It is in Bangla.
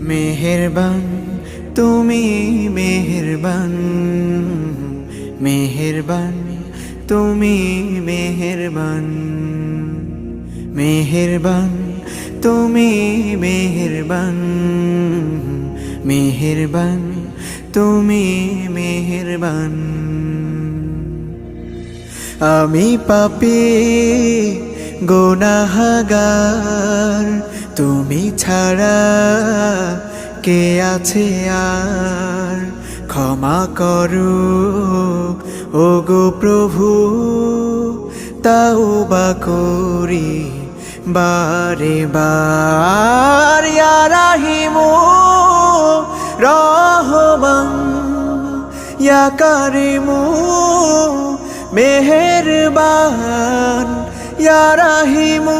মেহেরবান তুমি মেহেরবান, মেহেরবান তুমি মেহেরবান, মেহেরবান তুমি মেহেরবান, মেহেরবান তুমি মেহেরবান। আমি পাপী গুনাহগার, তুমি ছাড়া কে আছে আর? ক্ষমা করো ওগো প্রভু, তাওবা করি বারে বার। ইয়া রাহিমু রহমান, ইয়া কারিমু মেহেরবান, ইয়া রাহিমু